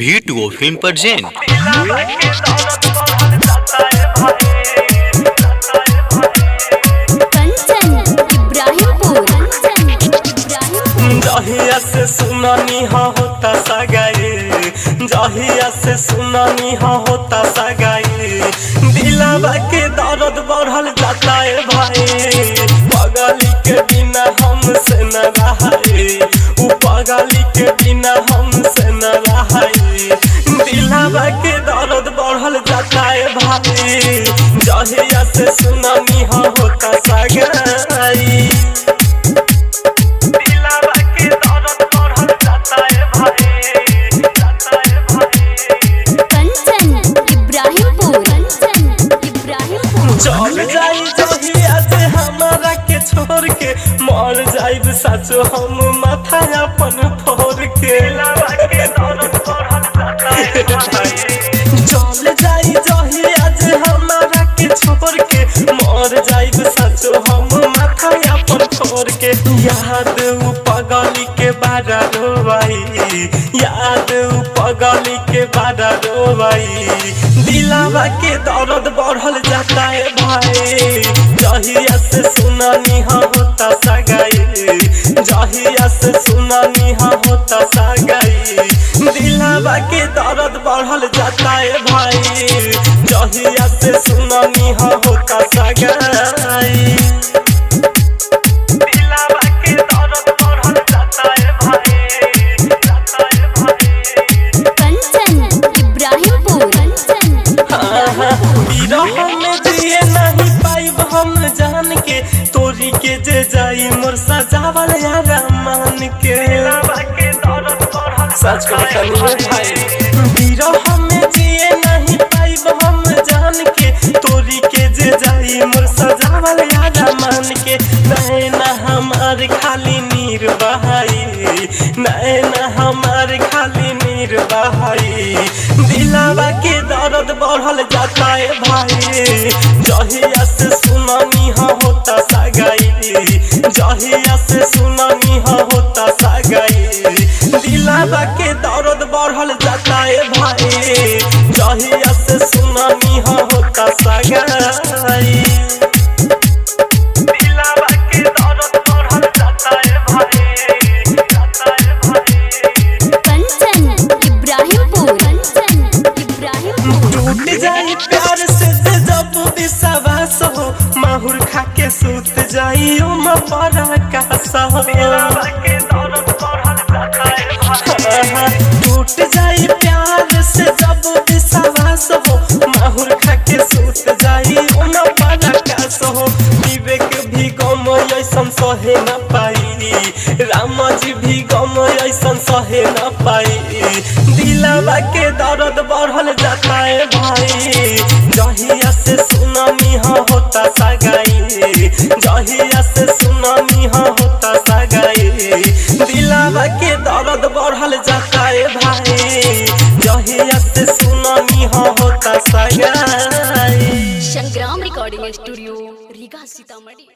V2O film present. जहिया से सुनानी होता सगाई, जहिया से सुनानी होता सगाई, दिलवा के दर्द बढ़ल जाता है भाई। पगली के बिना हमसे न रहाई, उ पगली के बिना हमसे न रहाई, दिलवा के दर्द बढ़ल जाता है भाई। जहिया से सुनानी होता सगाई, चल जाई जहिया से हमारा के छोड़ के, मर जाइब साचो हम माथा अपन फोड़ के। चल जाई जहिया से हमारा के छोड़ के, मर जाइब साचो हम माथा अपन फोड़ के। याद उ पगली के बारा रोवाई, याद उ पगली के बारा रोवाई, दिलवा के दर्द बढ़ल जाता है भाई। जहिया से सुनानी होता सगाई, जहिया से सुनानी होता सगाई, दिलवा के दर्द बढ़ल जाता है भाई। जहिया से सुनानी होता सगाई, जान के तोरी के जे जाई मोर सजावल यार मान के। सच कहनी भाई, बिरह में जिए नहीं पाइब हम जान के, तोरी के जे जाई मोर सजावल यार मान के। नैना हमार खाली नीर बहाई, नैना हमार खाली नीर बहाई, दिलवा के दर्द बढ़ल जाता है भाई। जहिया से सुनानी होता सगाई, जहिया से सुनानी होता सगाई, दिलवा के दर्द बढ़ल जाता है भाई। जहिया से सुनानी होता सगाई, माहुर खा के सूत जाई टूट जाई प्यार से जब विश्वास हो, माहुर खा के सूत जाई हो। विवेक भी गम ऐसन सहे न पाई, राम जी भी गम ऐसन सहे न पाई, दिलवा के दर्द बढ़ल जाता है भाई। जहिया से सुनानी होता सगाई, जहिया से सुनानी होता सगाई, दिलवा के दर्द बढ़ल जाता है भाई। जहिया से सुनानी होता सगाई। संग्राम रिकॉर्डिंग स्टूडियो रीगा सीतामढ़ी।